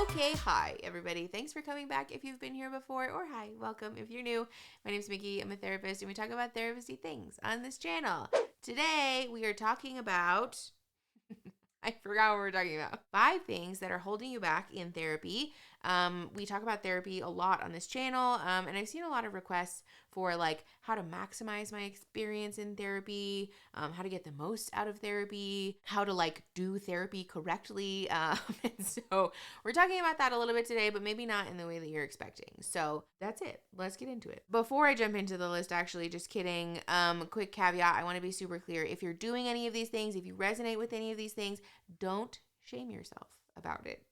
Okay, hi everybody. Thanks for coming back if you've been here before, or hi, welcome if you're new. My name's Mickey. I'm a therapist, and we talk about therapy things on this channel. Today, we are talking about I forgot what we're talking about. 5 things that are holding you back in therapy. We talk about therapy a lot on this channel, and I've seen a lot of requests for like how to maximize my experience in therapy, how to get the most out of therapy, how to like do therapy correctly. And so we're talking about that a little bit today, but maybe not in the way that you're expecting. So that's it. Let's get into it. Before I jump into the list, actually, just kidding. Quick caveat. I want to be super clear. If you're doing any of these things, if you resonate with any of these things, don't shame yourself about it.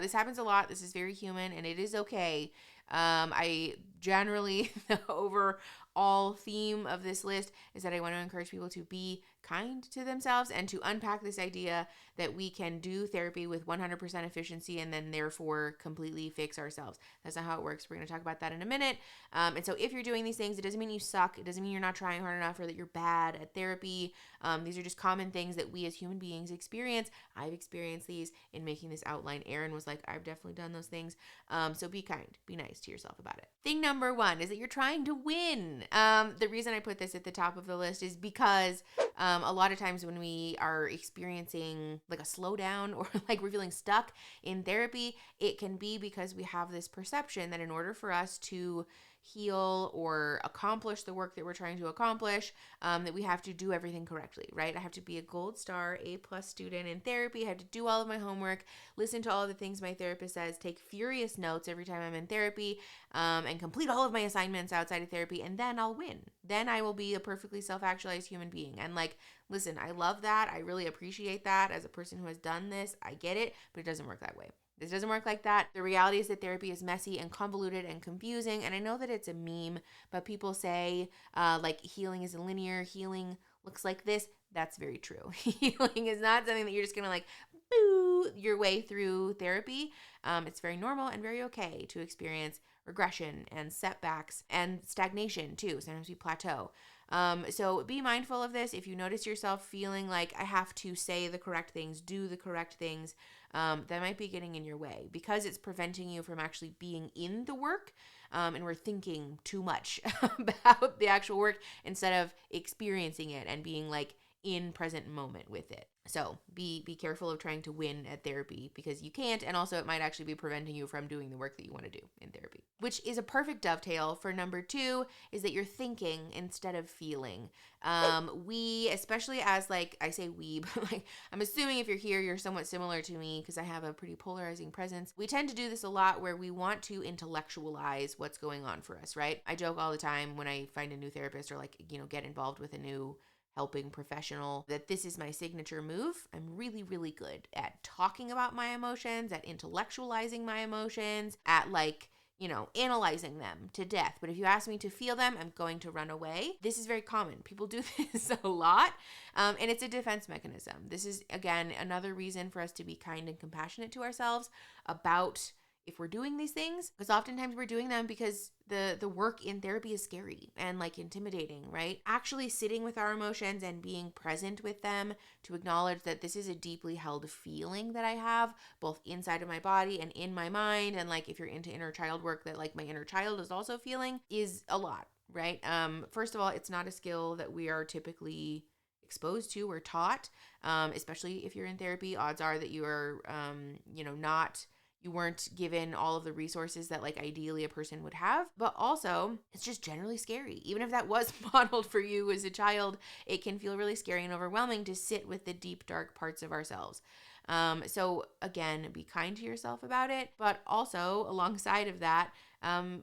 This happens a lot. This is very human, and it is okay. I generally, the overall theme of this list is that I want to encourage people to be kind to themselves and to unpack this idea that we can do therapy with 100% efficiency and then therefore completely fix ourselves. That's not how it works. We're going to talk about that in a minute. And so if you're doing these things, it doesn't mean you suck. It doesn't mean you're not trying hard enough or that you're bad at therapy. These are just common things that we as human beings experience. I've experienced these in making this outline. Aaron was like, I've definitely done those things. So be kind, be nice to yourself about it. Thing number 1 is that you're trying to win. The reason I put this at the top of the list is because a lot of times when we are experiencing like a slowdown or like we're feeling stuck in therapy, it can be because we have this perception that in order for us to heal or accomplish the work that we're trying to accomplish, that we have to do everything correctly, right? I have to be a gold star, A+ student in therapy. I have to do all of my homework, listen to all of the things my therapist says, take furious notes every time I'm in therapy, and complete all of my assignments outside of therapy, and then I'll win. Then I will be a perfectly self-actualized human being. And like, listen, I love that. I really appreciate that as a person who has done this. I get it, but it doesn't work that way. This doesn't work like that. The reality is that therapy is messy and convoluted and confusing. And I know that it's a meme, but people say like healing is linear. Healing looks like this. That's very true. Healing is not something that you're just going to like boo your way through therapy. It's very normal and very okay to experience regression and setbacks and stagnation too. Sometimes we plateau. So be mindful of this. If you notice yourself feeling like I have to say the correct things, do the correct things, that might be getting in your way because it's preventing you from actually being in the work. And we're thinking too much about the actual work instead of experiencing it and being like in present moment with it. So be careful of trying to win at therapy because you can't, and also it might actually be preventing you from doing the work that you want to do in therapy, which is a perfect dovetail for number 2 is that you're thinking instead of feeling. We, especially as like, I say we, but like, I'm assuming if you're here, you're somewhat similar to me because I have a pretty polarizing presence. We tend to do this a lot where we want to intellectualize what's going on for us, right? I joke all the time when I find a new therapist or like, get involved with a new helping professional that this is my signature move. I'm really, really good at talking about my emotions, at intellectualizing my emotions, at like, analyzing them to death. But if you ask me to feel them, I'm going to run away. This is very common. People do this a lot. And it's a defense mechanism. This is, again, another reason for us to be kind and compassionate to ourselves about if we're doing these things, because oftentimes we're doing them because the work in therapy is scary and like intimidating, right? Actually sitting with our emotions and being present with them to acknowledge that this is a deeply held feeling that I have both inside of my body and in my mind. And like, if you're into inner child work, that like my inner child is also feeling is a lot, right? First of all, it's not a skill that we are typically exposed to or taught, especially if you're in therapy. Odds are that you are, you weren't given all of the resources that like ideally a person would have, but also it's just generally scary. Even if that was modeled for you as a child, it can feel really scary and overwhelming to sit with the deep, dark parts of ourselves. So again, be kind to yourself about it, but also alongside of that,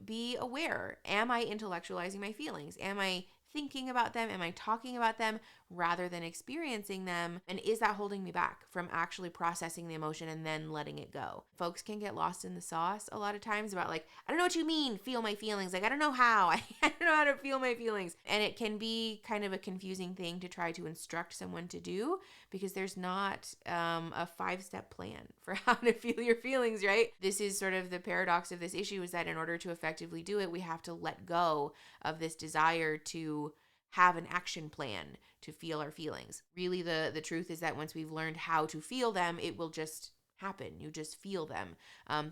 be aware. Am I intellectualizing my feelings? Am I thinking about them? Am I talking about them rather than experiencing them? And is that holding me back from actually processing the emotion and then letting it go? Folks can get lost in the sauce a lot of times about like, I don't know what you mean, feel my feelings. Like, I don't know how. I don't know how to feel my feelings. And it can be kind of a confusing thing to try to instruct someone to do because there's not a 5-step plan for how to feel your feelings, right? This is sort of the paradox of this issue, is that in order to effectively do it, we have to let go of this desire to have an action plan to feel our feelings. Really, the truth is that once we've learned how to feel them, it will just happen. You just feel them.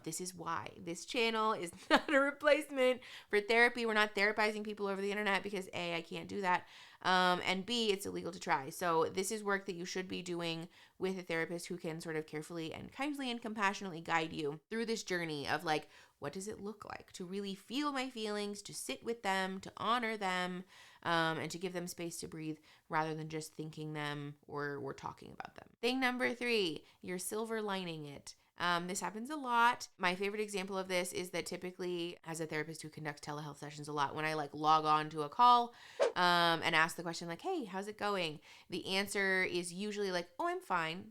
This is why this channel is not a replacement for therapy. We're not therapizing people over the internet because A, I can't do that. And B, it's illegal to try. So this is work that you should be doing with a therapist who can sort of carefully and kindly and compassionately guide you through this journey of like, what does it look like to really feel my feelings, to sit with them, to honor them, and to give them space to breathe rather than just thinking them or talking about them. Thing number 3, you're silver lining it. This happens a lot. My favorite example of this is that typically, as a therapist who conducts telehealth sessions a lot, when I like log on to a call and ask the question like, hey, how's it going? The answer is usually like, oh, I'm fine.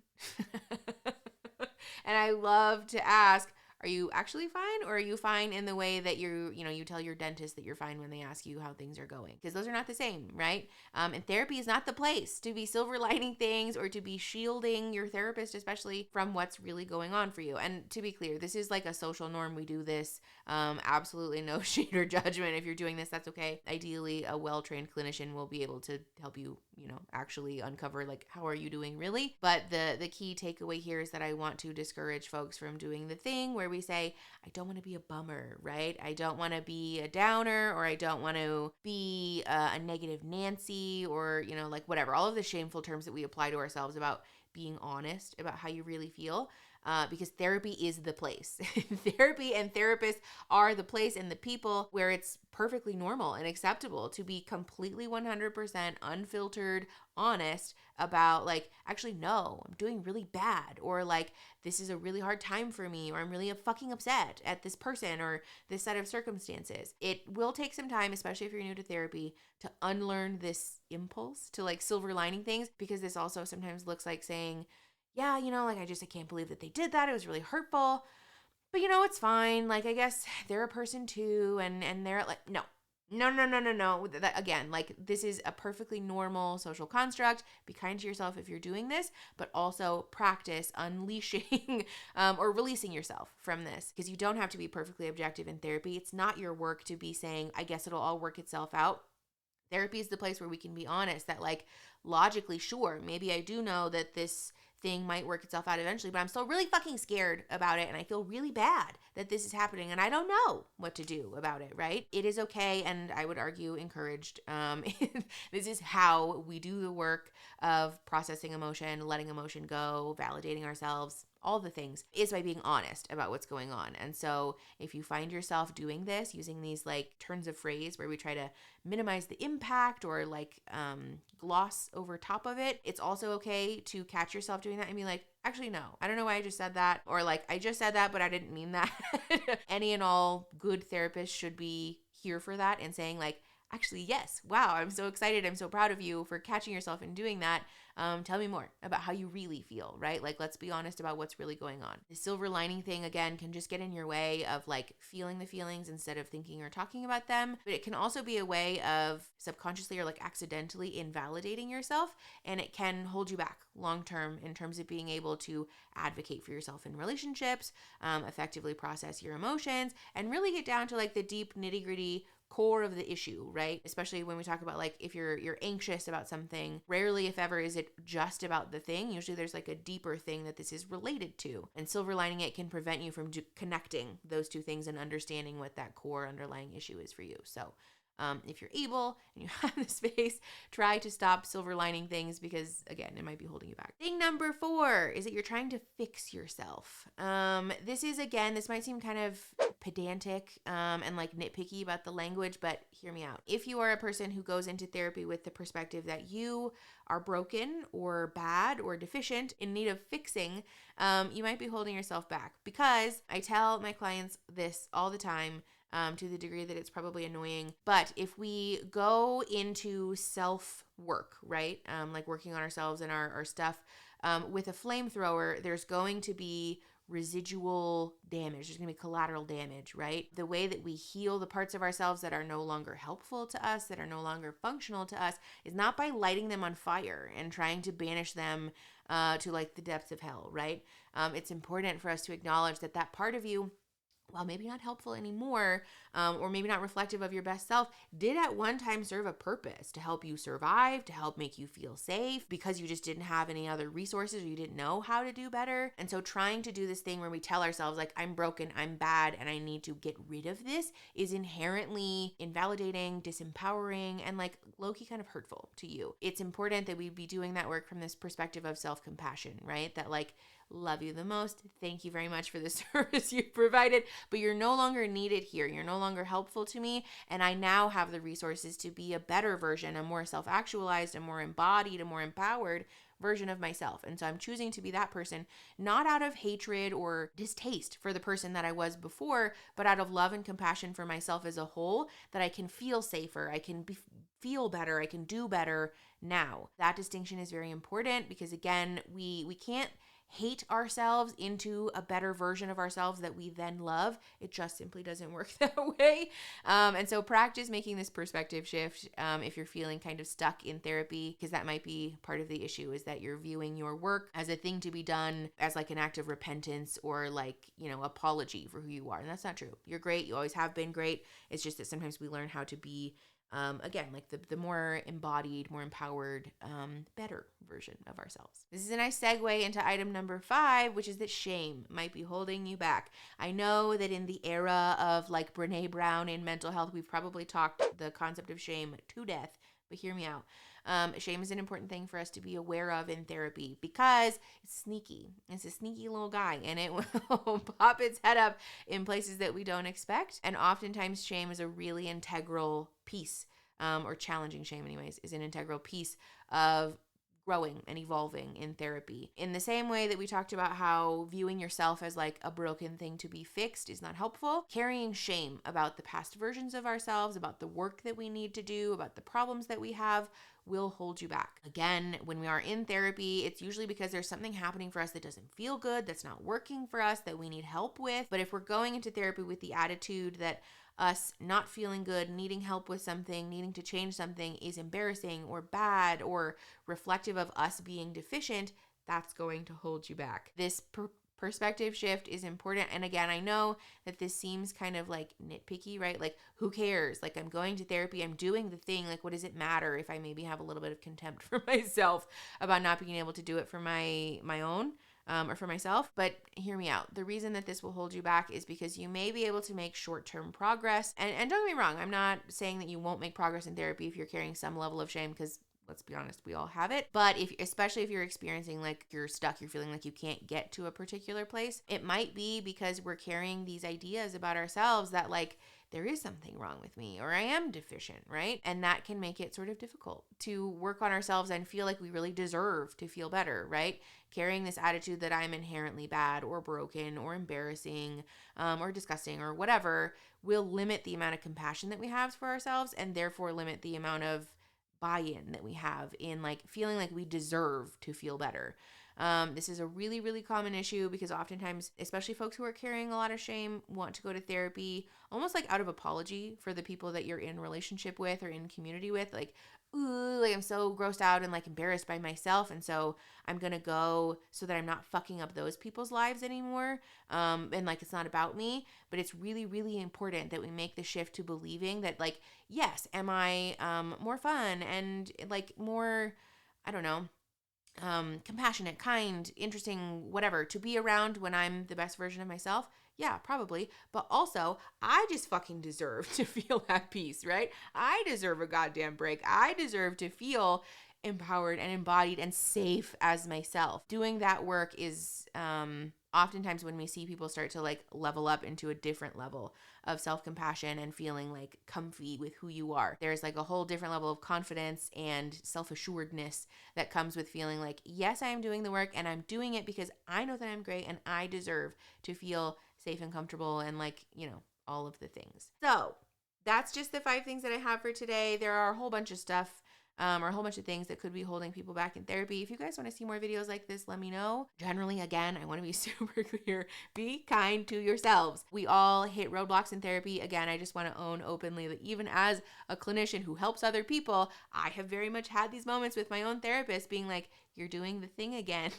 And I love to ask, are you actually fine, or are you fine in the way that you tell your dentist that you're fine when they ask you how things are going? Because those are not the same, right? And therapy is not the place to be silver lining things or to be shielding your therapist, especially from what's really going on for you. And to be clear, this is like a social norm. We do this. Absolutely no shade or judgment. If you're doing this, that's okay. Ideally, a well-trained clinician will be able to help you, actually uncover like, how are you doing really? But the key takeaway here is that I want to discourage folks from doing the thing where we say, I don't want to be a bummer, right? I don't want to be a downer, or I don't want to be a negative Nancy, or, like whatever, all of the shameful terms that we apply to ourselves about being honest about how you really feel. Because therapy is the place. Therapy and therapists are the place and the people where it's perfectly normal and acceptable to be completely 100% unfiltered, honest about like, actually, no, I'm doing really bad, or like, this is a really hard time for me, or I'm really fucking upset at this person or this set of circumstances. It will take some time, especially if you're new to therapy, to unlearn this impulse to like silver lining things, because this also sometimes looks like saying, yeah, like I can't believe that they did that. It was really hurtful. But it's fine. Like, I guess they're a person too. And they're like, no. That, again, like, this is a perfectly normal social construct. Be kind to yourself if you're doing this, but also practice unleashing or releasing yourself from this, because you don't have to be perfectly objective in therapy. It's not your work to be saying, I guess it'll all work itself out. Therapy is the place where we can be honest that, like, logically, sure, maybe I do know that this thing might work itself out eventually, but I'm still really fucking scared about it, and I feel really bad that this is happening, and I don't know what to do about it, right? It is okay, and I would argue encouraged. This is how we do the work of processing emotion, letting emotion go, validating ourselves. All the things is by being honest about what's going on. And so if you find yourself doing this, using these like turns of phrase where we try to minimize the impact or like gloss over top of it, it's also okay to catch yourself doing that and be like, actually, no, I don't know why I just said that. Or like, I just said that, but I didn't mean that. Any and all good therapists should be here for that and saying like, actually, yes, wow, I'm so excited. I'm so proud of you for catching yourself and doing that. Tell me more about how you really feel, right? Like, let's be honest about what's really going on. The silver lining thing, again, can just get in your way of like feeling the feelings instead of thinking or talking about them. But it can also be a way of subconsciously or like accidentally invalidating yourself. And it can hold you back long-term in terms of being able to advocate for yourself in relationships, effectively process your emotions, and really get down to like the deep nitty-gritty core of the issue, right? Especially when we talk about like if you're anxious about something, rarely if ever is it just about the thing. Usually there's like a deeper thing that this is related to, and silver lining it can prevent you from connecting those two things and understanding what that core underlying issue is for you. So if you're able and you have the space, try to stop silver lining things, because again, it might be holding you back. Thing number 4 is that you're trying to fix yourself. This might seem kind of pedantic and like nitpicky about the language, but hear me out. If you are a person who goes into therapy with the perspective that you are broken or bad or deficient in need of fixing, you might be holding yourself back, because I tell my clients this all the time, to the degree that it's probably annoying. But if we go into self-work, right? Like working on ourselves and our stuff with a flamethrower, there's going to be residual damage. There's going to be collateral damage, right? The way that we heal the parts of ourselves that are no longer helpful to us, that are no longer functional to us, is not by lighting them on fire and trying to banish them to like the depths of hell, right? It's important for us to acknowledge that that part of you while maybe not helpful anymore, or maybe not reflective of your best self, did at one time serve a purpose to help you survive, to help make you feel safe, because you just didn't have any other resources or you didn't know how to do better. And so trying to do this thing where we tell ourselves like, I'm broken, I'm bad, and I need to get rid of this is inherently invalidating, disempowering, and like low-key kind of hurtful to you. It's important that we be doing that work from this perspective of self-compassion, right? That like, love you the most. Thank you very much for the service you've provided, but you're no longer needed here. You're no longer helpful to me. And I now have the resources to be a better version, a more self-actualized, a more embodied, a more empowered version of myself. And so I'm choosing to be that person, not out of hatred or distaste for the person that I was before, but out of love and compassion for myself as a whole, that I can feel safer. I can feel better. I can do better now. That distinction is very important because again, we can't hate ourselves into a better version of ourselves that we then love. It just simply doesn't work that way. And so practice making this perspective shift if you're feeling kind of stuck in therapy, because that might be part of the issue, is that you're viewing your work as a thing to be done as like an act of repentance or like, apology for who you are. And that's not true. You're great. You always have been great. It's just that sometimes we learn how to be again, like the more embodied, more empowered, better version of ourselves. This is a nice segue into item number 5, which is that shame might be holding you back. I know that in the era of like Brene Brown in mental health, we've probably talked the concept of shame to death, but hear me out. Shame is an important thing for us to be aware of in therapy because it's sneaky. It's a sneaky little guy and it will pop its head up in places that we don't expect. And oftentimes shame is a really integral piece, or challenging shame anyways, is an integral piece of growing and evolving in therapy. In the same way that we talked about how viewing yourself as like a broken thing to be fixed is not helpful, carrying shame about the past versions of ourselves, about the work that we need to do, about the problems that we have, will hold you back. Again, when we are in therapy, it's usually because there's something happening for us that doesn't feel good, that's not working for us, that we need help with. But if we're going into therapy with the attitude that us not feeling good, needing help with something, needing to change something is embarrassing or bad or reflective of us being deficient, that's going to hold you back. This perspective shift is important. And again, I know that this seems kind of like nitpicky, right? Like, who cares? Like, I'm going to therapy, I'm doing the thing. Like, what does it matter if I maybe have a little bit of contempt for myself about not being able to do it for my own? Or for myself. But hear me out. The reason that this will hold you back is because you may be able to make short-term progress. And don't get me wrong, I'm not saying that you won't make progress in therapy if you're carrying some level of shame, because let's be honest, we all have it. But especially if you're experiencing like you're stuck, you're feeling like you can't get to a particular place, it might be because we're carrying these ideas about ourselves that like, there is something wrong with me or I am deficient, right? And that can make it sort of difficult to work on ourselves and feel like we really deserve to feel better, right? Carrying this attitude that I'm inherently bad or broken or embarrassing or disgusting or whatever will limit the amount of compassion that we have for ourselves and therefore limit the amount of buy-in that we have in like feeling like we deserve to feel better. This is a really, really common issue because oftentimes, especially folks who are carrying a lot of shame, want to go to therapy almost like out of apology for the people that you're in relationship with or in community with. Like, ooh, like I'm so grossed out and like embarrassed by myself. And so I'm going to go so that I'm not fucking up those people's lives anymore. And like, it's not about me, but it's really, really important that we make the shift to believing that like, yes, am I more fun and like more, I don't know, compassionate, kind, interesting, whatever, to be around when I'm the best version of myself? Yeah, probably. But also, I just fucking deserve to feel at peace, right? I deserve a goddamn break. I deserve to feel empowered and embodied and safe as myself. Doing that work is oftentimes when we see people start to like level up into a different level of self-compassion and feeling like comfy with who you are. There's like a whole different level of confidence and self-assuredness that comes with feeling like, yes, I am doing the work and I'm doing it because I know that I'm great and I deserve to feel safe and comfortable and like, all of the things. So that's just the 5 things that I have for today. There are a whole bunch of stuff or a whole bunch of things that could be holding people back in therapy. If you guys want to see more videos like this, let me know. Generally, again, I want to be super clear. Be kind to yourselves. We all hit roadblocks in therapy. Again, I just want to own openly that even as a clinician who helps other people, I have very much had these moments with my own therapist being like, You're doing the thing again.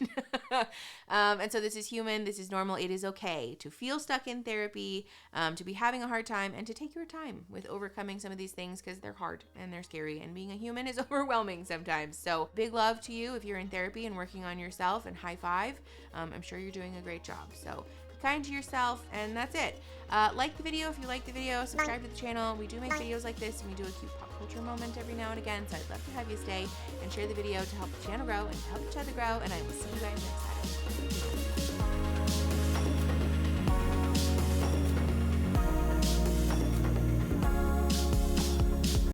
And so this is human. This is normal. It is okay to feel stuck in therapy, to be having a hard time, and to take your time with overcoming some of these things because they're hard and they're scary, and being a human is overwhelming sometimes. So big love to you if you're in therapy and working on yourself, and high five. I'm sure you're doing a great job. So be kind to yourself, and that's it. Like the video if you like the video. Subscribe to the channel. We do make videos like this, and we do a cute pop culture moment every now and again, so I'd love to have you stay and share the video to help the channel grow and to help each other grow, and I will see you guys next time.